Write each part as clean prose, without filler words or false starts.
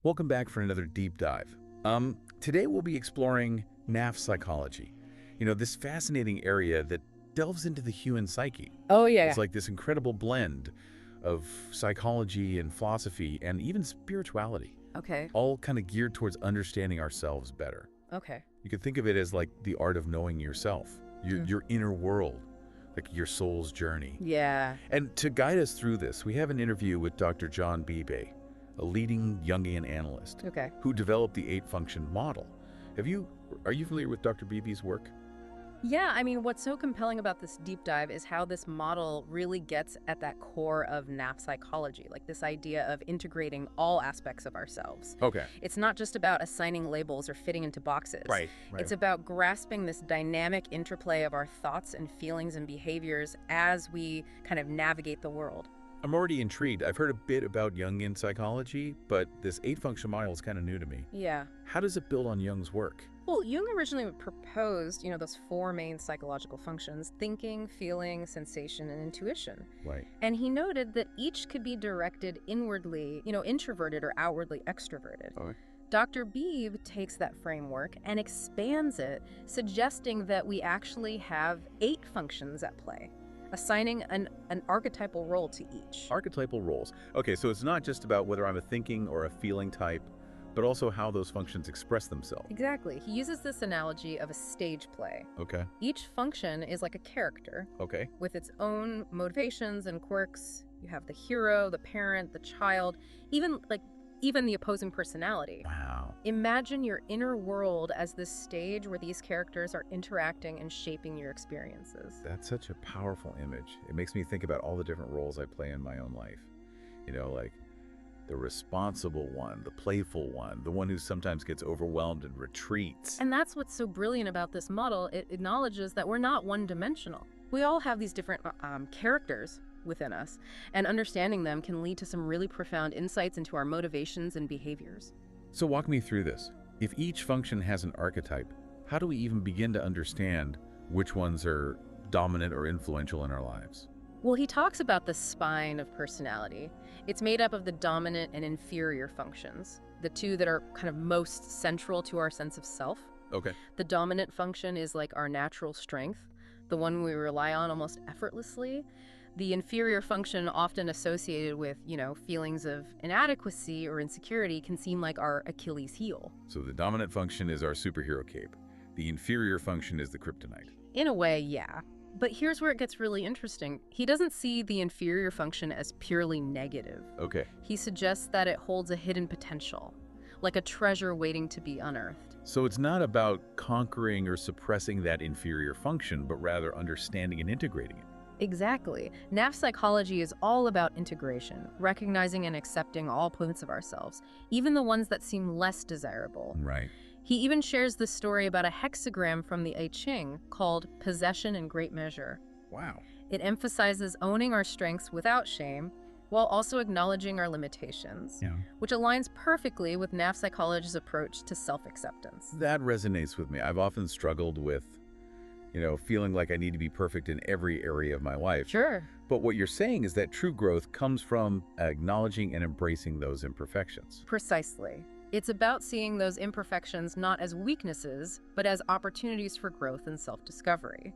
Welcome back for another deep dive. Today we'll be exploring Nafsychology. This fascinating area that delves into the human psyche. Oh, yeah. It's like this incredible blend of psychology and philosophy and even spirituality. Okay. All kind of geared towards understanding ourselves better. Okay. You could think of it as like the art of knowing yourself, your inner world, like your soul's journey. Yeah. And to guide us through this, we have an interview with Dr. John Beebe, a leading Jungian analyst who developed the 8-function model. Are you familiar with Dr. Beebe's work? Yeah, I mean, what's so compelling about this deep dive is how this model really gets at that core of Nafsychology, like this idea of integrating all aspects of ourselves. Okay. It's not just about assigning labels or fitting into boxes. Right. It's about grasping this dynamic interplay of our thoughts and feelings and behaviors as we kind of navigate the world. I'm already intrigued. I've heard a bit about Jungian psychology, but this 8-function model is kind of new to me. Yeah. How does it build on Jung's work? Well, Jung originally proposed, those 4 main psychological functions: thinking, feeling, sensation, and intuition. Right. And he noted that each could be directed inwardly, introverted or outwardly extroverted. Okay. Dr. Beebe takes that framework and expands it, suggesting that we actually have 8 functions at play, assigning an archetypal role to each. Archetypal roles. Okay, so it's not just about whether I'm a thinking or a feeling type, but also how those functions express themselves. Exactly. He uses this analogy of a stage play. Okay. Each function is like a character. Okay. With its own motivations and quirks. You have the hero, the parent, the child, even the opposing personality. Wow. Imagine your inner world as this stage where these characters are interacting and shaping your experiences. That's such a powerful image. It makes me think about all the different roles I play in my own life. Like the responsible one, the playful one, the one who sometimes gets overwhelmed and retreats. And that's what's so brilliant about this model. It acknowledges that we're not one-dimensional. We all have these different characters within us, and understanding them can lead to some really profound insights into our motivations and behaviors. So walk me through this. If each function has an archetype, how do we even begin to understand which ones are dominant or influential in our lives? Well, he talks about the spine of personality. It's made up of the dominant and inferior functions, the two that are kind of most central to our sense of self. Okay. The dominant function is like our natural strength, the one we rely on almost effortlessly. The inferior function, often associated with, feelings of inadequacy or insecurity, can seem like our Achilles heel. So the dominant function is our superhero cape. The inferior function is the kryptonite. In a way, yeah. But here's where it gets really interesting. He doesn't see the inferior function as purely negative. Okay. He suggests that it holds a hidden potential, like a treasure waiting to be unearthed. So it's not about conquering or suppressing that inferior function, but rather understanding and integrating it. Exactly. Nafsychology is all about integration, recognizing and accepting all points of ourselves, even the ones that seem less desirable. Right. He even shares the story about a hexagram from the I Ching called Possession in Great Measure. Wow. It emphasizes owning our strengths without shame, while also acknowledging our limitations, which aligns perfectly with Nafsychology's approach to self-acceptance. That resonates with me. I've often struggled with feeling like I need to be perfect in every area of my life. Sure. But what you're saying is that true growth comes from acknowledging and embracing those imperfections. Precisely. It's about seeing those imperfections not as weaknesses, but as opportunities for growth and self-discovery.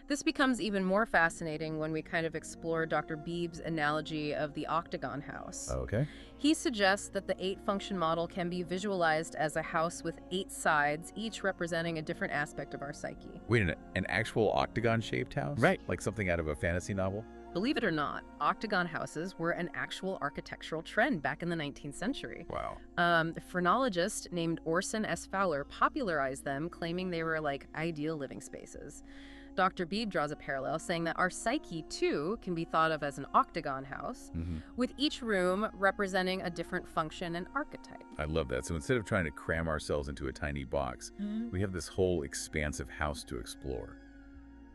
This becomes even more fascinating when we kind of explore Dr. Beebe's analogy of the octagon house. Okay. He suggests that the 8-function model can be visualized as a house with 8 sides, each representing a different aspect of our psyche. Wait a minute, an actual octagon-shaped house? Right. Like something out of a fantasy novel? Believe it or not, octagon houses were an actual architectural trend back in the 19th century. Wow. A phrenologist named Orson S. Fowler popularized them, claiming they were like ideal living spaces. Dr. Beebe draws a parallel, saying that our psyche, too, can be thought of as an octagon house, with each room representing a different function and archetype. I love that. So instead of trying to cram ourselves into a tiny box, we have this whole expansive house to explore.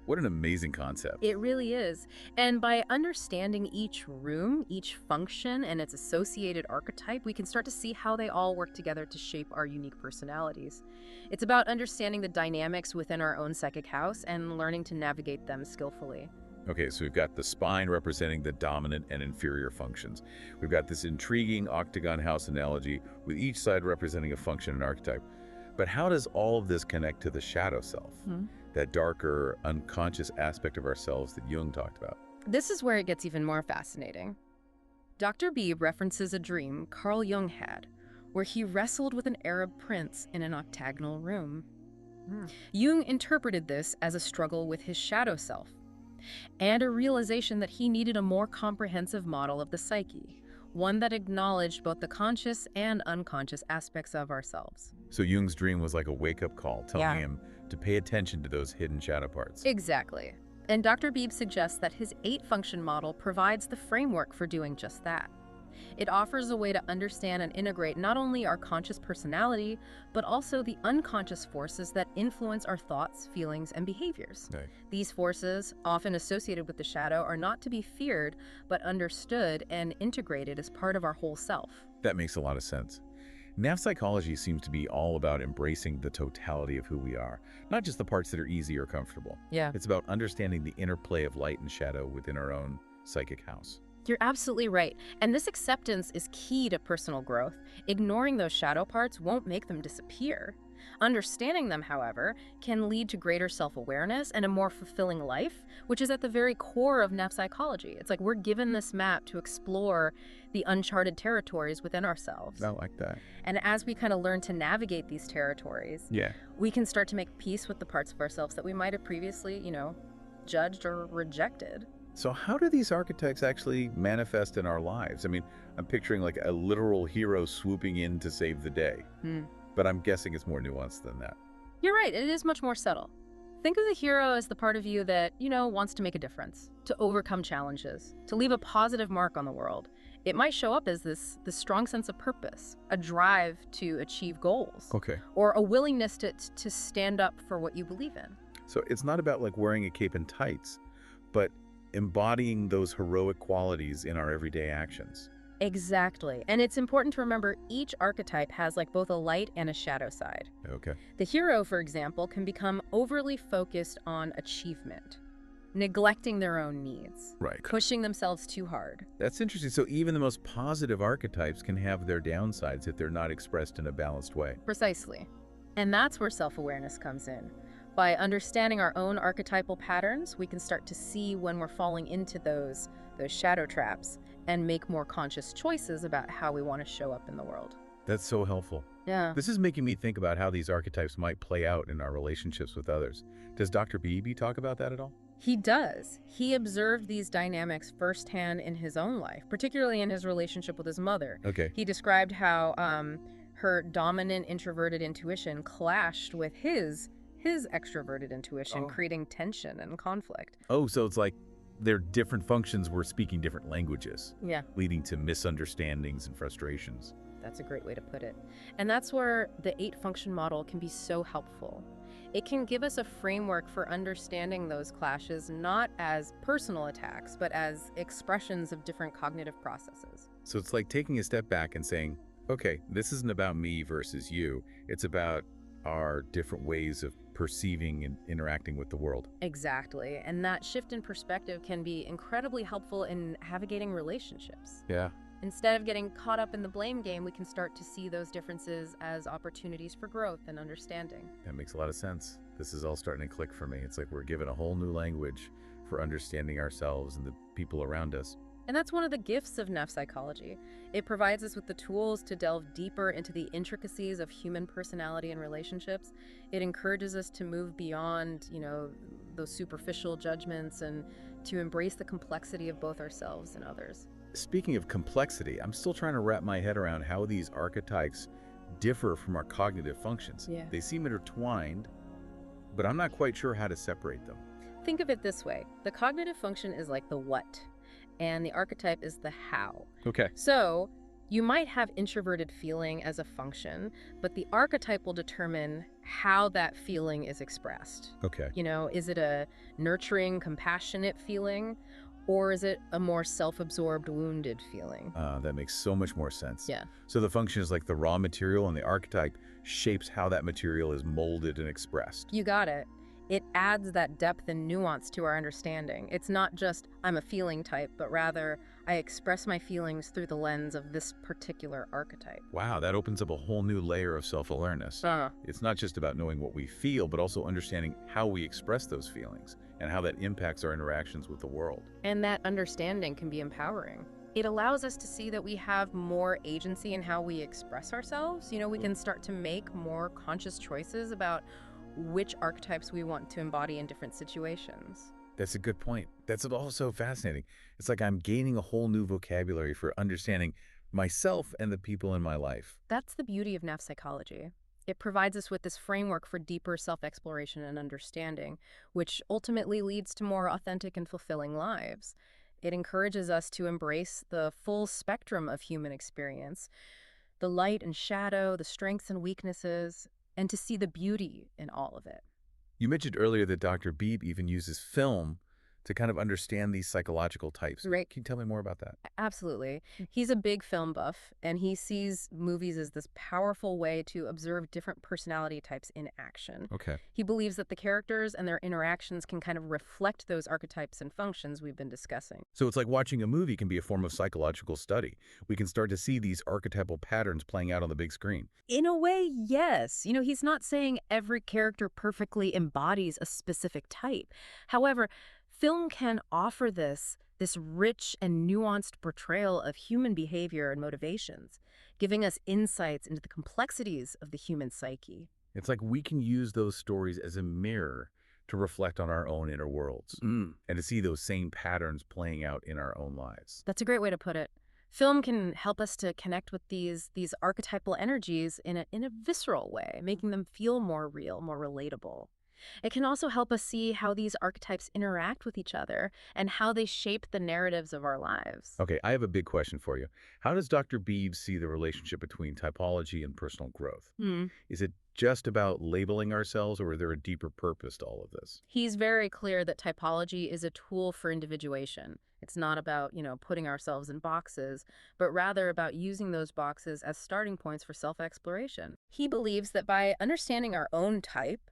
What an amazing concept. It really is. And by understanding each room, each function, and its associated archetype, we can start to see how they all work together to shape our unique personalities. It's about understanding the dynamics within our own psychic house and learning to navigate them skillfully. Okay, so we've got the spine representing the dominant and inferior functions. We've got this intriguing octagon house analogy with each side representing a function and archetype. But how does all of this connect to the shadow self, that darker, unconscious aspect of ourselves that Jung talked about? This is where it gets even more fascinating. Dr. Beebe references a dream Carl Jung had, where he wrestled with an Arab prince in an octagonal room. Jung interpreted this as a struggle with his shadow self, and a realization that he needed a more comprehensive model of the psyche, one that acknowledged both the conscious and unconscious aspects of ourselves. So Jung's dream was like a wake-up call, telling him to pay attention to those hidden shadow parts. Exactly. And Dr. Beebe suggests that his 8-function model provides the framework for doing just that. It offers a way to understand and integrate not only our conscious personality, but also the unconscious forces that influence our thoughts, feelings, and behaviors. Right. These forces, often associated with the shadow, are not to be feared, but understood and integrated as part of our whole self. That makes a lot of sense. Nafsychology seems to be all about embracing the totality of who we are, not just the parts that are easy or comfortable. Yeah. It's about understanding the interplay of light and shadow within our own psychic house. You're absolutely right. And this acceptance is key to personal growth. Ignoring those shadow parts won't make them disappear. Understanding them, however, can lead to greater self-awareness and a more fulfilling life, which is at the very core of Nafsychology. It's like we're given this map to explore the uncharted territories within ourselves. I like that. And as we kind of learn to navigate these territories, we can start to make peace with the parts of ourselves that we might have previously, judged or rejected. So how do these archetypes actually manifest in our lives? I mean, I'm picturing like a literal hero swooping in to save the day. But I'm guessing it's more nuanced than that. You're right, it is much more subtle. Think of the hero as the part of you that, wants to make a difference, to overcome challenges, to leave a positive mark on the world. It might show up as this strong sense of purpose, a drive to achieve goals, or a willingness to stand up for what you believe in. So it's not about like wearing a cape and tights, but embodying those heroic qualities in our everyday actions. Exactly. And it's important to remember each archetype has like both a light and a shadow side. The hero, for example, can become overly focused on achievement, neglecting their own needs, pushing themselves too hard. That's interesting. So even the most positive archetypes can have their downsides if they're not expressed in a balanced way. Precisely. And that's where self-awareness comes in. By understanding our own archetypal patterns, we can start to see when we're falling into those shadow traps and make more conscious choices about how we want to show up in the world. That's so helpful. Yeah. This is making me think about how these archetypes might play out in our relationships with others. Does Dr. Beebe talk about that at all? He does. He observed these dynamics firsthand in his own life, particularly in his relationship with his mother. He described how her dominant introverted intuition clashed with his extroverted intuition, creating tension and conflict. Oh, so it's like their different functions were speaking different languages, leading to misunderstandings and frustrations. That's a great way to put it. And that's where the 8-function model can be so helpful. It can give us a framework for understanding those clashes, not as personal attacks, but as expressions of different cognitive processes. So it's like taking a step back and saying, okay, this isn't about me versus you. It's about our different ways of perceiving and interacting with the world. Exactly. And that shift in perspective can be incredibly helpful in navigating relationships. Instead of getting caught up in the blame game, we can start to see those differences as opportunities for growth and understanding. That makes a lot of sense. This is all starting to click for me. It's like we're given a whole new language for understanding ourselves and the people around us. And that's one of the gifts of Nafsychology. It provides us with the tools to delve deeper into the intricacies of human personality and relationships. It encourages us to move beyond, those superficial judgments and to embrace the complexity of both ourselves and others. Speaking of complexity, I'm still trying to wrap my head around how these archetypes differ from our cognitive functions. They seem intertwined, but I'm not quite sure how to separate them. Think of it this way. The cognitive function is like the what, and the archetype is the how. So you might have introverted feeling as a function, but the archetype will determine how that feeling is expressed. Is it a nurturing, compassionate feeling, or is it a more self-absorbed, wounded feeling? That makes so much more sense. So the function is like the raw material, and the archetype shapes how that material is molded and expressed. You got it. It adds that depth and nuance to our understanding. It's not just, I'm a feeling type, but rather, I express my feelings through the lens of this particular archetype. Wow, that opens up a whole new layer of self-awareness. It's not just about knowing what we feel, but also understanding how we express those feelings and how that impacts our interactions with the world. And that understanding can be empowering. It allows us to see that we have more agency in how we express ourselves. We can start to make more conscious choices about which archetypes we want to embody in different situations. That's a good point. That's also fascinating. It's like I'm gaining a whole new vocabulary for understanding myself and the people in my life. That's the beauty of Nafsychology. It provides us with this framework for deeper self-exploration and understanding, which ultimately leads to more authentic and fulfilling lives. It encourages us to embrace the full spectrum of human experience, the light and shadow, the strengths and weaknesses, and to see the beauty in all of it. You mentioned earlier that Dr. Beebe even uses film to kind of understand these psychological types. Right. Can you tell me more about that? Absolutely. He's a big film buff, and he sees movies as this powerful way to observe different personality types in action. Okay. He believes that the characters and their interactions can kind of reflect those archetypes and functions we've been discussing. So it's like watching a movie can be a form of psychological study. We can start to see these archetypal patterns playing out on the big screen. In a way, yes. He's not saying every character perfectly embodies a specific type. However, film can offer this rich and nuanced portrayal of human behavior and motivations, giving us insights into the complexities of the human psyche. It's like we can use those stories as a mirror to reflect on our own inner worlds and to see those same patterns playing out in our own lives. That's a great way to put it. Film can help us to connect with these archetypal energies in a visceral way, making them feel more real, more relatable. It can also help us see how these archetypes interact with each other and how they shape the narratives of our lives. Okay, I have a big question for you. How does Dr. Beebe see the relationship between typology and personal growth? Is it just about labeling ourselves, or is there a deeper purpose to all of this? He's very clear that typology is a tool for individuation. It's not about, putting ourselves in boxes, but rather about using those boxes as starting points for self-exploration. He believes that by understanding our own type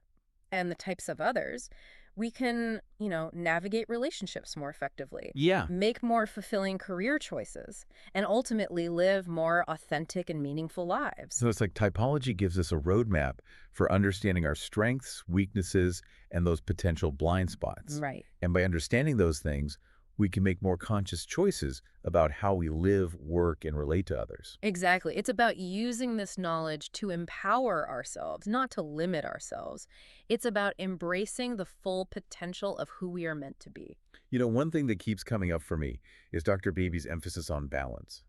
and the types of others, we can, navigate relationships more effectively. Yeah. Make more fulfilling career choices, and ultimately live more authentic and meaningful lives. So it's like typology gives us a roadmap for understanding our strengths, weaknesses, and those potential blind spots. Right. And by understanding those things, we can make more conscious choices about how we live, work, and relate to others. Exactly. It's about using this knowledge to empower ourselves, not to limit ourselves. It's about embracing the full potential of who we are meant to be. One thing that keeps coming up for me is Dr. Beebe's emphasis on balance.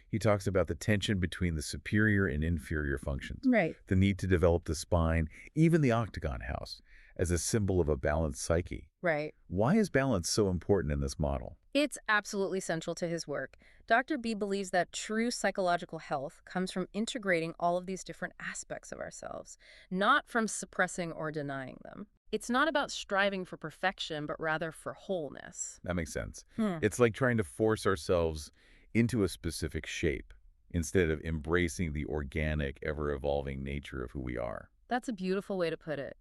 He talks about the tension between the superior and inferior functions, Right. the need to develop the spine, even the octagon house, as a symbol of a balanced psyche. Right. Why is balance so important in this model? It's absolutely central to his work. Dr. B believes that true psychological health comes from integrating all of these different aspects of ourselves, not from suppressing or denying them. It's not about striving for perfection, but rather for wholeness. That makes sense. It's like trying to force ourselves into a specific shape instead of embracing the organic, ever-evolving nature of who we are. That's a beautiful way to put it.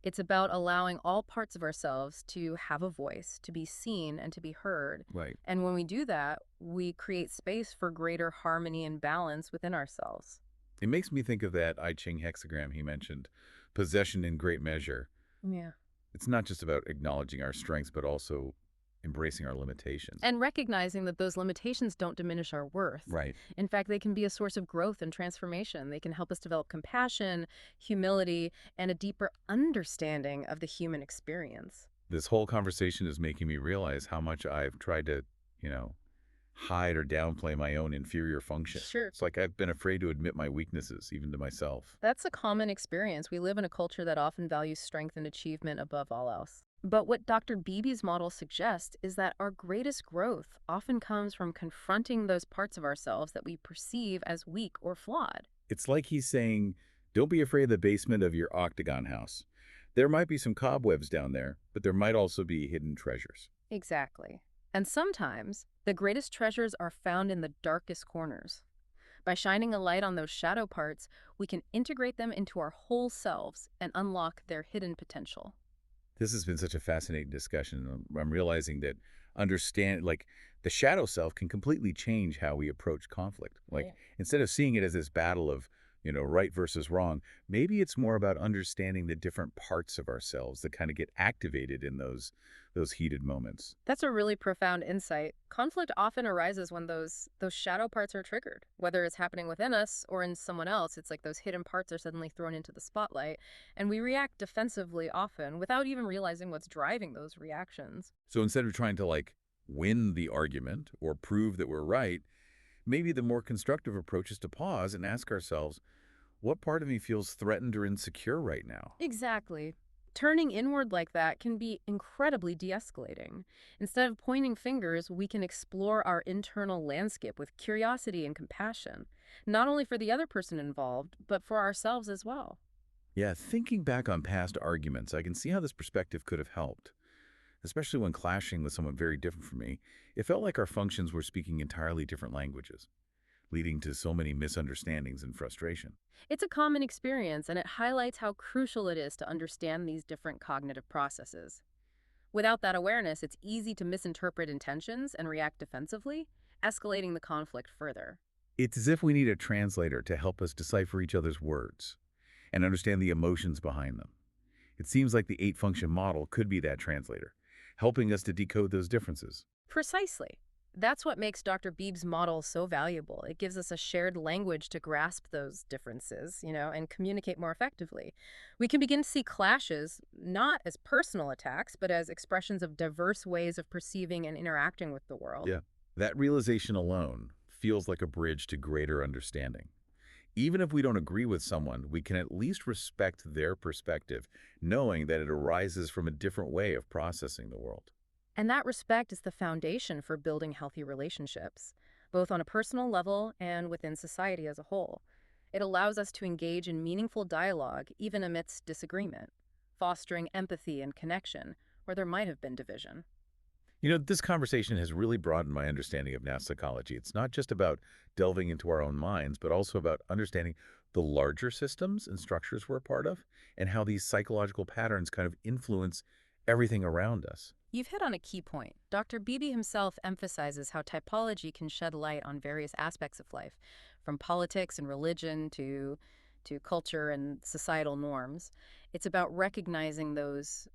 It's about allowing all parts of ourselves to have a voice, to be seen, and to be heard. Right. And when we do that, we create space for greater harmony and balance within ourselves. It makes me think of that I Ching hexagram he mentioned, possession in great measure. Yeah. It's not just about acknowledging our strengths, but also embracing our limitations. And recognizing that those limitations don't diminish our worth. Right. In fact, they can be a source of growth and transformation. They can help us develop compassion, humility, and a deeper understanding of the human experience. This whole conversation is making me realize how much I've tried to, hide or downplay my own inferior function. Sure. It's like I've been afraid to admit my weaknesses, even to myself. That's a common experience. We live in a culture that often values strength and achievement above all else. But what Dr. Beebe's model suggests is that our greatest growth often comes from confronting those parts of ourselves that we perceive as weak or flawed. It's like he's saying, don't be afraid of the basement of your octagon house. There might be some cobwebs down there, but there might also be hidden treasures. Exactly. And sometimes the greatest treasures are found in the darkest corners. By shining a light on those shadow parts, we can integrate them into our whole selves and unlock their hidden potential. This has been such a fascinating discussion. I'm realizing that the shadow self can completely change how we approach conflict. Like, Yeah. instead of seeing it as this battle of, right versus wrong, maybe it's more about understanding the different parts of ourselves that kind of get activated in those heated moments. That's a really profound insight. Conflict often arises when those shadow parts are triggered, whether it's happening within us or in someone else. It's like those hidden parts are suddenly thrown into the spotlight, and we react defensively often without even realizing what's driving those reactions. So instead of trying to win the argument or prove that we're right, maybe the more constructive approach is to pause and ask ourselves, what part of me feels threatened or insecure right now? Exactly. Turning inward like that can be incredibly de-escalating. Instead of pointing fingers, we can explore our internal landscape with curiosity and compassion, not only for the other person involved, but for ourselves as well. Yeah, thinking back on past arguments, I can see how this perspective could have helped, especially when clashing with someone very different from me. It felt like our functions were speaking entirely different languages, leading to so many misunderstandings and frustration. It's a common experience, and it highlights how crucial it is to understand these different cognitive processes. Without that awareness, it's easy to misinterpret intentions and react defensively, escalating the conflict further. It's as if we need a translator to help us decipher each other's words and understand the emotions behind them. It seems like the eight-function model could be that translator, helping us to decode those differences. Precisely. That's what makes Dr. Beebe's model so valuable. It gives us a shared language to grasp those differences, and communicate more effectively. We can begin to see clashes not as personal attacks, but as expressions of diverse ways of perceiving and interacting with the world. Yeah. That realization alone feels like a bridge to greater understanding. Even if we don't agree with someone, we can at least respect their perspective, knowing that it arises from a different way of processing the world. And that respect is the foundation for building healthy relationships, both on a personal level and within society as a whole. It allows us to engage in meaningful dialogue even amidst disagreement, fostering empathy and connection where there might have been division. This conversation has really broadened my understanding of psychology. It's not just about delving into our own minds, but also about understanding the larger systems and structures we're a part of and how these psychological patterns kind of influence everything around us. You've hit on a key point. Dr. Beebe himself emphasizes how typology can shed light on various aspects of life, from politics and religion to culture and societal norms. It's about recognizing those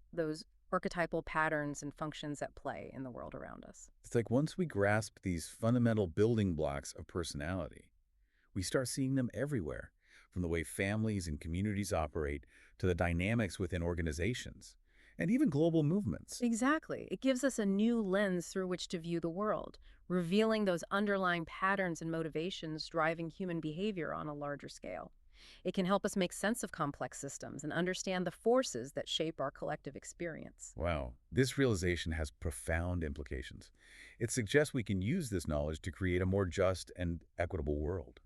archetypal patterns and functions at play in the world around us. It's like once we grasp these fundamental building blocks of personality, we start seeing them everywhere, from the way families and communities operate to the dynamics within organizations and even global movements. Exactly. It gives us a new lens through which to view the world, revealing those underlying patterns and motivations driving human behavior on a larger scale. It can help us make sense of complex systems and understand the forces that shape our collective experience. Wow, this realization has profound implications. It suggests we can use this knowledge to create a more just and equitable world,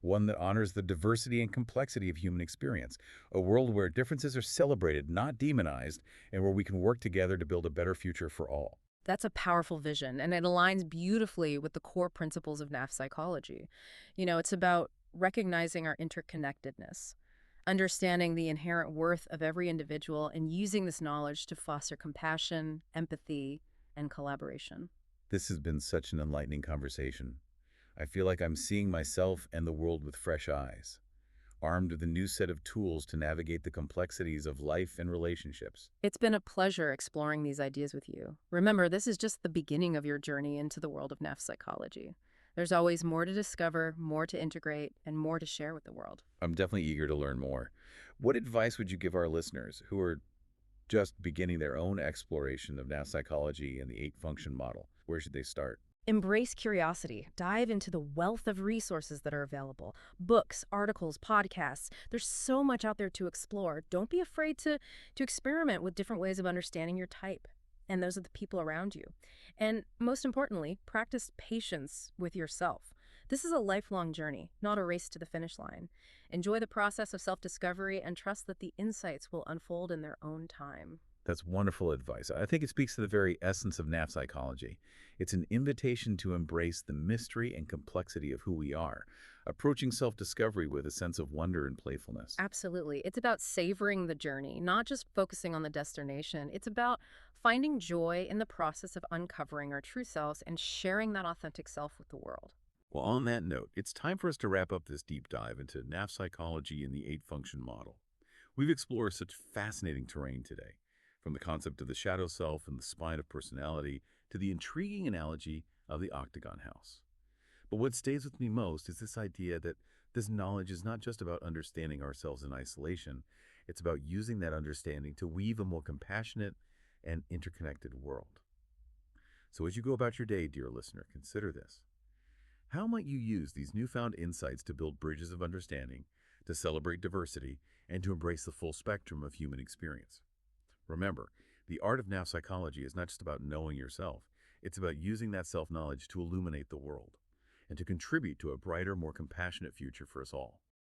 one that honors the diversity and complexity of human experience, a world where differences are celebrated, not demonized, and where we can work together to build a better future for all. That's a powerful vision, and it aligns beautifully with the core principles of Nafsychology. It's about recognizing our interconnectedness, understanding the inherent worth of every individual, and using this knowledge to foster compassion, empathy, and collaboration. This has been such an enlightening conversation. I feel like I'm seeing myself and the world with fresh eyes, armed with a new set of tools to navigate the complexities of life and relationships. It's been a pleasure exploring these ideas with you. Remember, this is just the beginning of your journey into the world of Nafsychology. There's always more to discover, more to integrate, and more to share with the world. I'm definitely eager to learn more. What advice would you give our listeners who are just beginning their own exploration of psychology and the eight-function model? Where should they start? Embrace curiosity. Dive into the wealth of resources that are available. Books, articles, podcasts. There's so much out there to explore. Don't be afraid to experiment with different ways of understanding your type and those of the people around you. And most importantly, practice patience with yourself. This is a lifelong journey, not a race to the finish line. Enjoy the process of self-discovery and trust that the insights will unfold in their own time. That's wonderful advice. I think it speaks to the very essence of Nafsychology. It's an invitation to embrace the mystery and complexity of who we are, approaching self-discovery with a sense of wonder and playfulness. Absolutely. It's about savoring the journey, not just focusing on the destination. It's about finding joy in the process of uncovering our true selves and sharing that authentic self with the world. Well, on that note, it's time for us to wrap up this deep dive into Nafsychology and the eight-function model. We've explored such fascinating terrain today, from the concept of the shadow self and the spine of personality to the intriguing analogy of the octagon house. But what stays with me most is this idea that this knowledge is not just about understanding ourselves in isolation, it's about using that understanding to weave a more compassionate and interconnected world. So as you go about your day, dear listener, consider this. How might you use these newfound insights to build bridges of understanding, to celebrate diversity, and to embrace the full spectrum of human experience? Remember, the art of Nafsychology is not just about knowing yourself, it's about using that self-knowledge to illuminate the world and to contribute to a brighter, more compassionate future for us all.